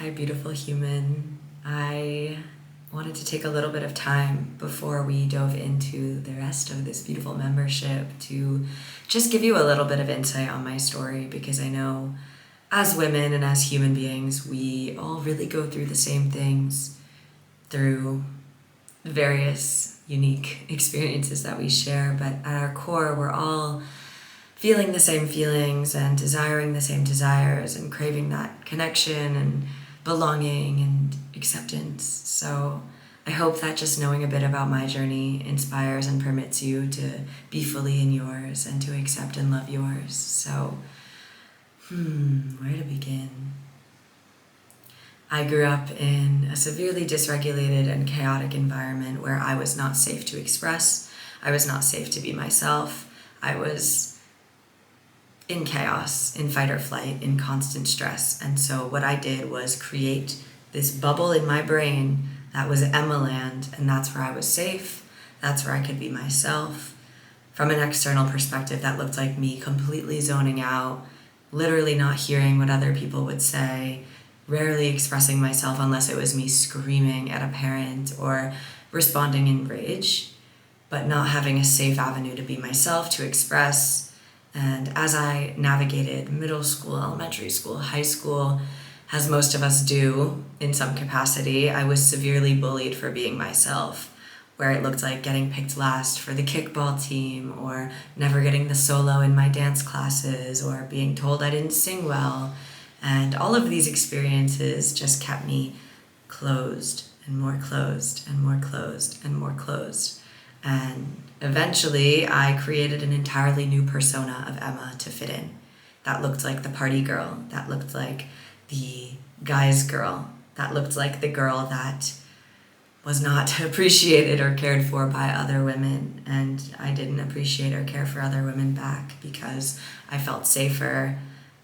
Hi, beautiful human. I wanted to take a little bit of time before we dove into the rest of this beautiful membership to just give you a little bit of insight on my story, because I know as women and as human beings, we all really go through the same things through various unique experiences that we share, but at our core, we're all feeling the same feelings and desiring the same desires and craving that connection and belonging and acceptance. So I hope that just knowing a bit about my journey inspires and permits you to be fully in yours and to accept and love yours. So, where to begin? I grew up in a severely dysregulated and chaotic environment where I was not safe to express. I was not safe to be myself. I was in chaos, in fight or flight, in constant stress. And so what I did was create this bubble in my brain that was Emma land, and that's where I was safe. That's where I could be myself. From an external perspective, that looked like me completely zoning out, literally not hearing what other people would say, rarely expressing myself unless it was me screaming at a parent or responding in rage, but not having a safe avenue to be myself, to express. And as I navigated middle school, elementary school, high school, as most of us do in some capacity, I was severely bullied for being myself, where it looked like getting picked last for the kickball team, or never getting the solo in my dance classes, or being told I didn't sing well. And all of these experiences just kept me closed and more closed and more closed and more closed. And eventually I created an entirely new persona of Emma to fit in. That looked like the party girl. That looked like the guy's girl. That looked like the girl that was not appreciated or cared for by other women. And I didn't appreciate or care for other women back because I felt safer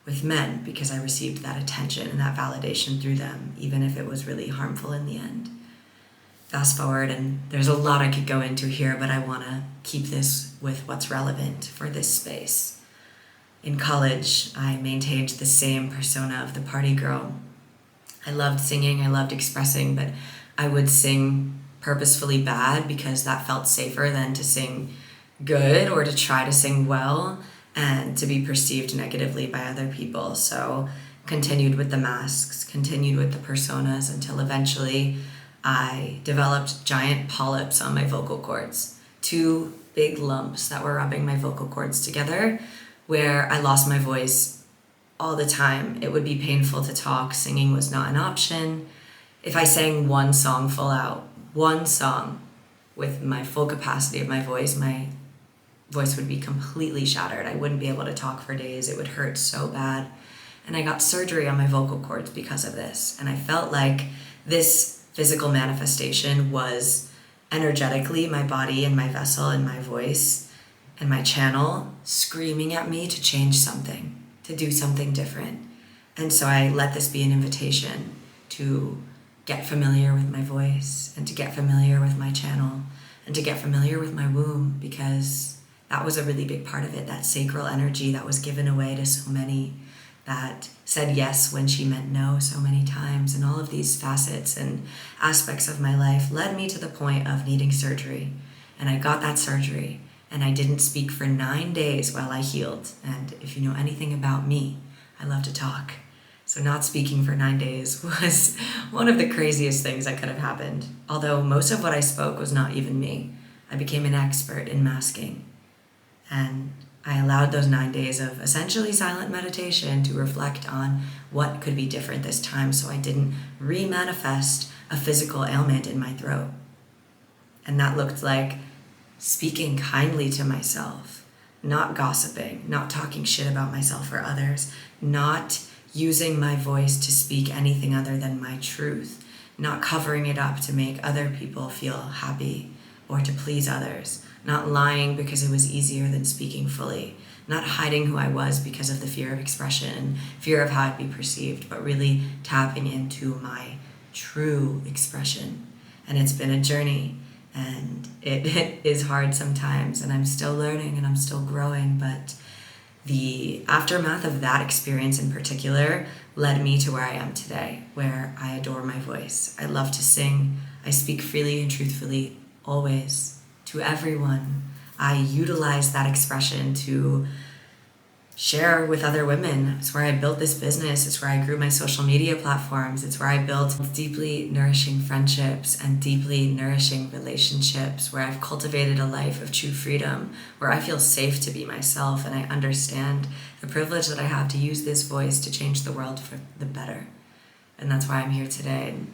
with men because I received that attention and that validation through them, even if it was really harmful in the end. Fast forward, and there's a lot I could go into here, but I want to keep this with what's relevant for this space. In college, I maintained the same persona of the party girl. I loved singing, I loved expressing, but I would sing purposefully bad because that felt safer than to sing good or to try to sing well and to be perceived negatively by other people. So continued with the masks, continued with the personas until eventually I developed giant polyps on my vocal cords, 2 big lumps that were rubbing my vocal cords together, where I lost my voice all the time. It would be painful to talk. Singing was not an option. If I sang one song full out, one song with my full capacity of my voice would be completely shattered. I wouldn't be able to talk for days. It would hurt so bad. And I got surgery on my vocal cords because of this. And I felt like this physical manifestation was energetically my body and my vessel and my voice and my channel screaming at me to change something, to do something different. And so I let this be an invitation to get familiar with my voice and to get familiar with my channel and to get familiar with my womb, because that was a really big part of it, that sacral energy that was given away to so many, that said yes when she meant no so many times. And all of these facets and aspects of my life led me to the point of needing surgery. And I got that surgery, and I didn't speak for 9 days while I healed. And if you know anything about me, I love to talk. So not speaking for 9 days was one of the craziest things that could have happened. Although most of what I spoke was not even me. I became an expert in masking. And I allowed those 9 days of essentially silent meditation to reflect on what could be different this time, so I didn't re-manifest a physical ailment in my throat. And that looked like speaking kindly to myself, not gossiping, not talking shit about myself or others, not using my voice to speak anything other than my truth, not covering it up to make other people feel happy or to please others, not lying because it was easier than speaking fully, not hiding who I was because of the fear of expression and fear of how I'd be perceived, but really tapping into my true expression. And it's been a journey, and it is hard sometimes, and I'm still learning and I'm still growing, but the aftermath of that experience in particular led me to where I am today, where I adore my voice. I love to sing. I speak freely and truthfully, always, to everyone. I utilize that expression to share with other women. It's where I built this business. It's where I grew my social media platforms. It's where I built deeply nourishing friendships and deeply nourishing relationships, where I've cultivated a life of true freedom, where I feel safe to be myself, and I understand the privilege that I have to use this voice to change the world for the better. And that's why I'm here today. And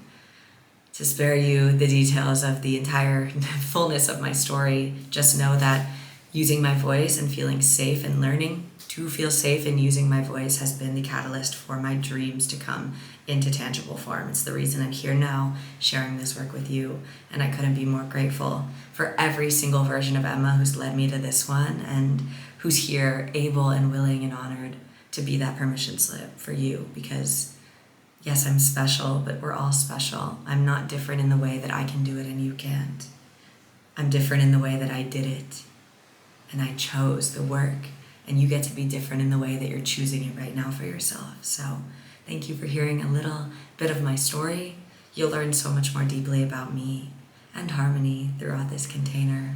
to spare you the details of the entire fullness of my story, just know that using my voice and feeling safe and learning to feel safe in using my voice has been the catalyst for my dreams to come into tangible form. It's the reason I'm here now sharing this work with you, and I couldn't be more grateful for every single version of Emma who's led me to this one and who's here able and willing and honored to be that permission slip for you, because yes, I'm special, but we're all special. I'm not different in the way that I can do it and you can't. I'm different in the way that I did it and I chose the work. And you get to be different in the way that you're choosing it right now for yourself. So thank you for hearing a little bit of my story. You'll learn so much more deeply about me and Harmony throughout this container.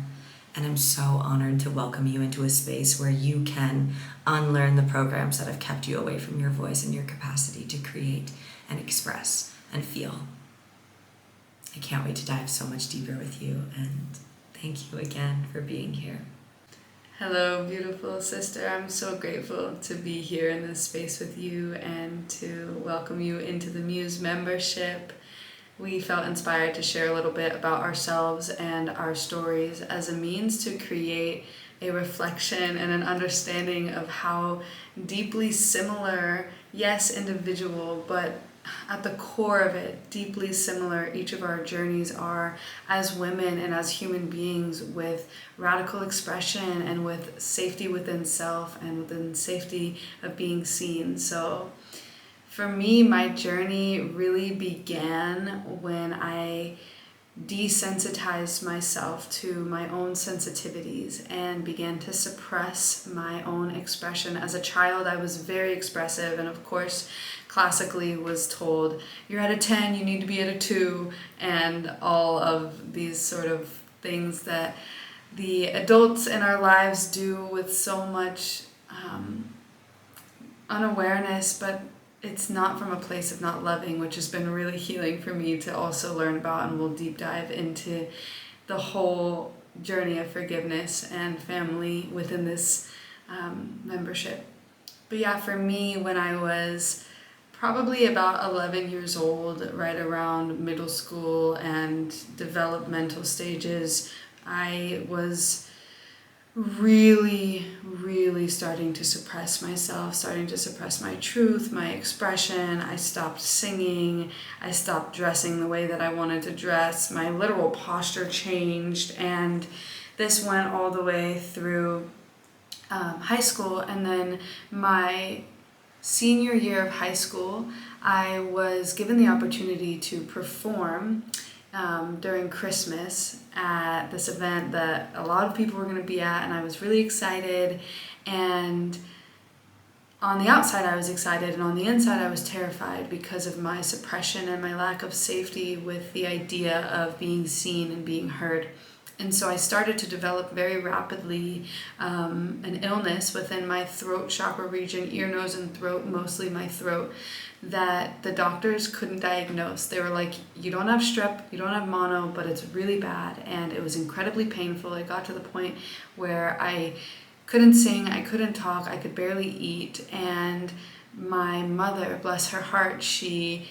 And I'm so honored to welcome you into a space where you can unlearn the programs that have kept you away from your voice and your capacity to create and express and feel. I can't wait to dive so much deeper with you. And thank you again for being here. Hello, beautiful sister. I'm so grateful to be here in this space with you and to welcome you into the Muse membership. We felt inspired to share a little bit about ourselves and our stories as a means to create a reflection and an understanding of how deeply similar, yes, individual, but at the core of it, deeply similar each of our journeys are as women and as human beings, with radical expression and with safety within self and within safety of being seen. So for me, my journey really began when I desensitized myself to my own sensitivities and began to suppress my own expression. As a child, I was very expressive, and of course, classically was told, you're at a 10, you need to be at a 2, and all of these sort of things that the adults in our lives do with so much unawareness, but it's not from a place of not loving, which has been really healing for me to also learn about, and we'll deep dive into the whole journey of forgiveness and family within this membership. But yeah, for me, when I was probably about 11 years old, right around middle school and developmental stages, I was really starting to suppress myself, starting to suppress my truth, my expression. I stopped singing. I stopped dressing the way that I wanted to dress. My literal posture changed, and this went all the way through high school. And then my senior year of high school, I was given the opportunity to perform during Christmas at this event that a lot of people were going to be at, and I was really excited. And on the outside I was excited, and on the inside I was terrified because of my suppression and my lack of safety with the idea of being seen and being heard. And so I started to develop very rapidly an illness within my throat chakra region, ear, nose, and throat, mostly my throat, that the doctors couldn't diagnose. They were like, you don't have strep, you don't have mono, but it's really bad. And it was incredibly painful. It got to the point where I couldn't sing, I couldn't talk, I could barely eat. And my mother, bless her heart, she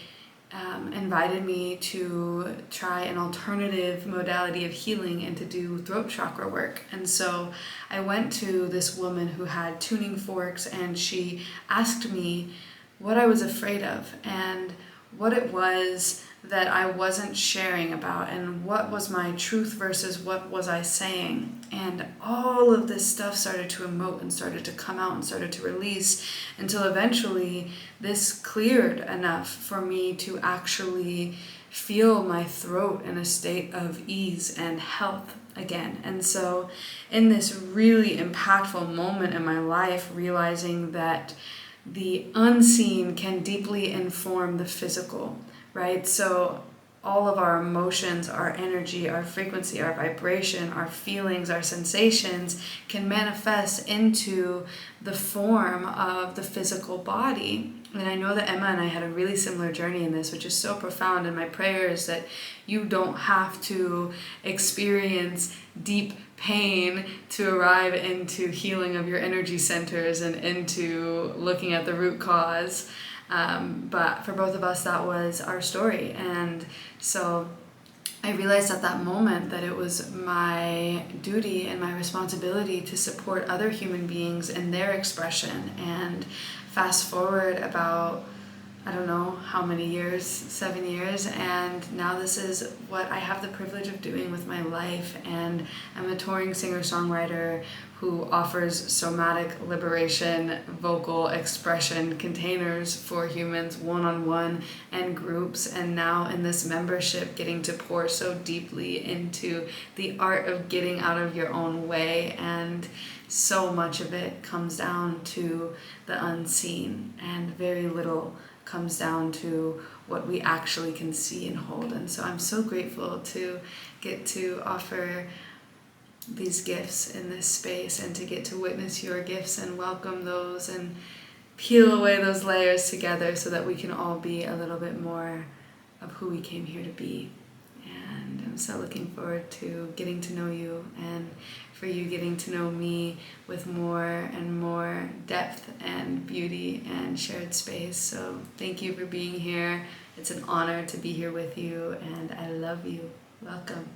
invited me to try an alternative modality of healing and to do throat chakra work. And so I went to this woman who had tuning forks, and she asked me what I was afraid of and what it was that I wasn't sharing about, and what was my truth versus what was I saying. And all of this stuff started to emote and started to come out and started to release, until eventually this cleared enough for me to actually feel my throat in a state of ease and health. again. And so in this really impactful moment in my life, realizing that the unseen can deeply inform the physical, right? So all of our emotions, our energy, our frequency, our vibration, our feelings, our sensations can manifest into the form of the physical body. And I know that Emma and I had a really similar journey in this, which is so profound. And my prayer is that you don't have to experience deep pain to arrive into healing of your energy centers and into looking at the root cause. But for both of us, that was our story. And so I realized at that moment that it was my duty and my responsibility to support other human beings in their expression. And fast forward about, I don't know how many years, 7 years, and now this is what I have the privilege of doing with my life. And I'm a touring singer-songwriter who offers somatic liberation, vocal expression containers for humans one-on-one and groups, and now in this membership getting to pour so deeply into the art of getting out of your own way. And so much of it comes down to the unseen, and very little comes down to what we actually can see and hold. And so I'm so grateful to get to offer these gifts in this space, and to get to witness your gifts and welcome those and peel away those layers together so that we can all be a little bit more of who we came here to be. And I'm so looking forward to getting to know you, and for you getting to know me with more and more depth and beauty and shared space. So thank you for being here. It's an honor to be here with you, and I love you. Welcome.